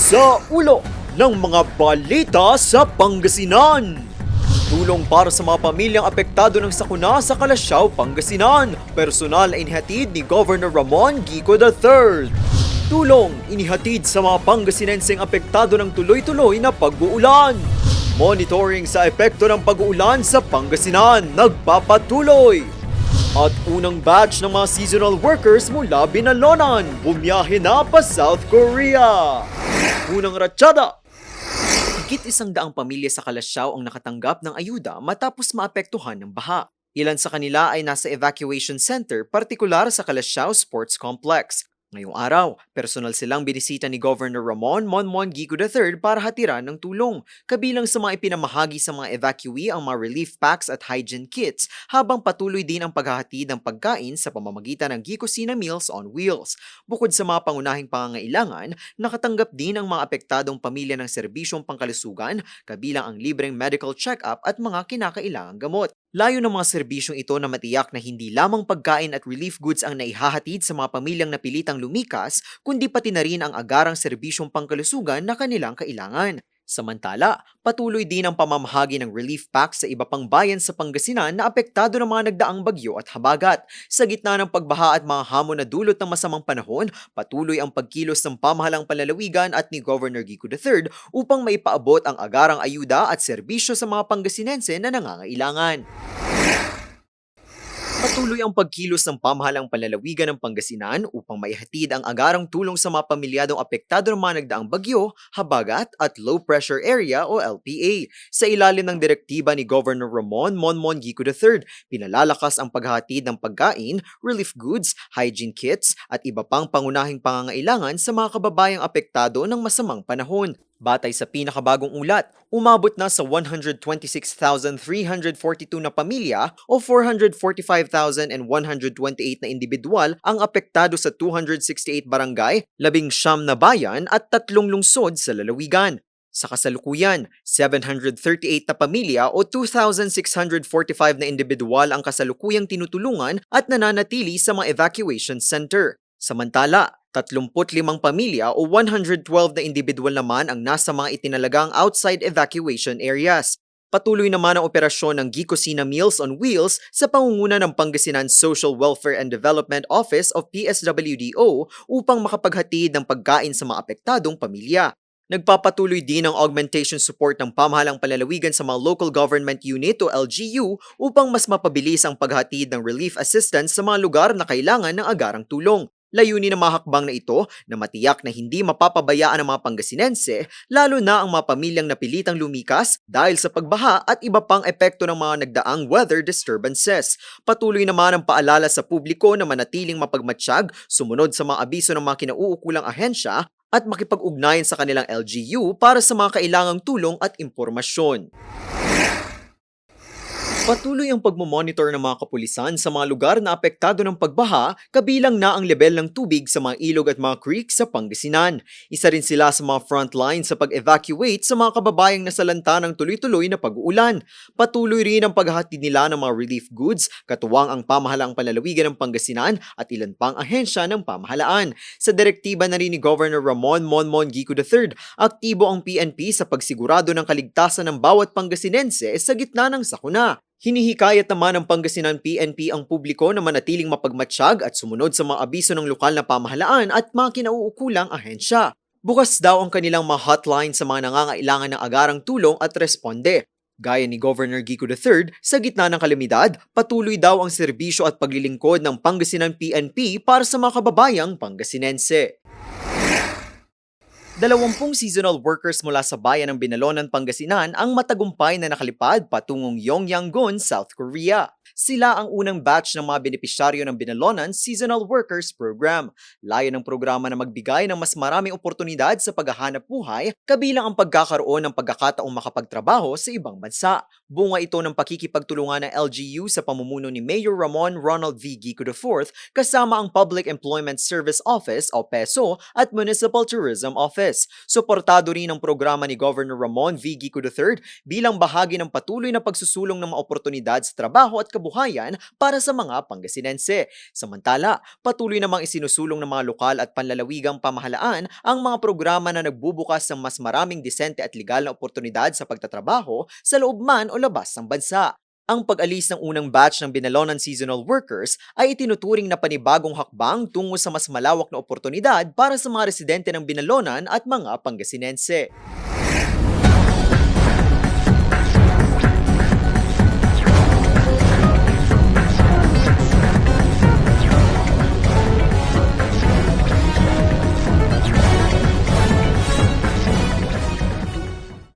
Sa ulo ng mga balita sa Pangasinan. Tulong para sa mga pamilyang apektado ng sakuna sa Kalasyaw, Pangasinan. Personal na inihatid ni Governor Ramon Gico III. Tulong inihatid sa mga Pangasinenseng apektado ng tuloy-tuloy na pag-uulan. Monitoring sa epekto ng pag-uulan sa Pangasinan nagpapatuloy. At unang batch ng mga seasonal workers mula Binalonan bumiyahe na pa South Korea. Unang ratsada. Higit 100 pamilya sa Kalasyaw ang nakatanggap ng ayuda matapos maapektuhan ng baha. Ilan sa kanila ay nasa evacuation center, partikular sa Kalasyaw Sports Complex. Ngayong araw, personal silang binisita ni Governor Ramon Monmon Gico III para hatiran ng tulong. Kabilang sa mga ipinamahagi sa mga evacuee ang mga relief packs at hygiene kits, habang patuloy din ang paghahatid ng pagkain sa pamamagitan ng Gicosina Meals on Wheels. Bukod sa mga pangunahing pangangailangan, nakatanggap din ang mga apektadong pamilya ng serbisyong pangkalusugan, kabilang ang libreng medical check-up at mga kinakailangang gamot. Layo ng mga serbisyong ito na matiyak na hindi lamang pagkain at relief goods ang naihahatid sa mga pamilyang napilitang lumikas, kundi pati na rin ang agarang serbisyong pangkalusugan na kanilang kailangan. Samantala, patuloy din ang pamamahagi ng relief packs sa iba pang bayan sa Pangasinan na apektado ng mga nagdaang bagyo at habagat. Sa gitna ng pagbaha at mga hamon na dulot ng masamang panahon, patuloy ang pagkilos ng pamahalang panlalawigan at ni Governor Gico III upang maipaabot ang agarang ayuda at serbisyo sa mga Pangasinense na nangangailangan. Patuloy ang pagkilos ng pamahalang panlalawigan ng Pangasinan upang maihatid ang agarang tulong sa mga pamilyadong apektado ng mga nagdaang bagyo, habagat at low pressure area o LPA. Sa ilalim ng direktiba ni Governor Ramon Monmon Gico III, pinalalakas ang paghahatid ng pagkain, relief goods, hygiene kits at iba pang pangunahing pangangailangan sa mga kababayang apektado ng masamang panahon. Batay sa pinakabagong ulat, umabot na sa 126,342 na pamilya o 445,128 na individual ang apektado sa 268 barangay, 19 na bayan at 3 lungsod sa lalawigan. Sa kasalukuyan, 738 na pamilya o 2,645 na individual ang kasalukuyang tinutulungan at nananatili sa mga evacuation center. Samantala, 35 pamilya o 112 na individual naman ang nasa mga itinalagang outside evacuation areas. Patuloy naman ang operasyon ng Gicosina Meals on Wheels sa pangunguna ng Pangasinan Social Welfare and Development Office of PSWDO upang makapaghatid ng pagkain sa mga apektadong pamilya. Nagpapatuloy din ang augmentation support ng pamahalang panlalawigan sa mga local government unit o LGU upang mas mapabilis ang paghatid ng relief assistance sa mga lugar na kailangan ng agarang tulong. Layunin ng mga hakbang na ito na matiyak na hindi mapapabayaan ang mga Pangasinense, lalo na ang mga pamilyang napilitang lumikas dahil sa pagbaha at iba pang epekto ng mga nagdaang weather disturbances. Patuloy naman ang paalala sa publiko na manatiling mapagmatsyag, sumunod sa mga abiso ng mga kinauukulang ahensya at makipag-ugnayan sa kanilang LGU para sa mga kailangang tulong at impormasyon. Patuloy ang pagmomonitor ng mga kapulisan sa mga lugar na apektado ng pagbaha, kabilang na ang level ng tubig sa mga ilog at mga creek sa Pangasinan. Isa rin sila sa mga frontline sa pag-evacuate sa mga kababayang nasalanta ng tuloy-tuloy na pag-uulan. Patuloy rin ang paghahatid nila ng mga relief goods, katuwang ang pamahalang panlalawigan ng Pangasinan at ilan pang ahensya ng pamahalaan. Sa direktiba na rin ni Governor Ramon Monmon Gico III, aktibo ang PNP sa pagsigurado ng kaligtasan ng bawat Pangasinense sa gitna ng sakuna. Hinihikayat naman ng Pangasinan PNP ang publiko na manatiling mapagmatsyag at sumunod sa mga abiso ng lokal na pamahalaan at mga kinauukulang ahensya. Bukas daw ang kanilang mga hotline sa mga nangangailangan ng agarang tulong at responde. Gaya ni Governor Gico III, sa gitna ng kalamidad, patuloy daw ang serbisyo at paglilingkod ng Pangasinan PNP para sa mga kababayang Pangasinense. 20 seasonal workers mula sa bayan ng Binalonan, Pangasinan ang matagumpay na nakalipad patungong Yongyanggon, South Korea. Sila ang unang batch ng mga benepisyaryo ng Binalonan Seasonal Workers Program. Layo ng programa na magbigay ng mas maraming oportunidad sa paghahanap buhay, kabilang ang pagkakaroon ng pagkakataong makapagtrabaho sa ibang bansa. Bunga ito ng pakikipagtulungan ng LGU sa pamumuno ni Mayor Ramon Ronald V. Gico IV kasama ang Public Employment Service Office o PESO at Municipal Tourism Office. Suportado rin ang programa ni Governor Ramon V. Gico III bilang bahagi ng patuloy na pagsusulong ng mga oportunidad sa trabaho at kabuhayan para sa mga Pangasinense. Samantala, patuloy namang isinusulong ng mga lokal at panlalawigang pamahalaan ang mga programa na nagbubukas ng mas maraming disente at legal na oportunidad sa pagtatrabaho sa loob man o labas ng bansa. Ang pag-alis ng unang batch ng Binalonan seasonal workers ay itinuturing na panibagong hakbang tungo sa mas malawak na oportunidad para sa mga residente ng Binalonan at mga Pangasinense.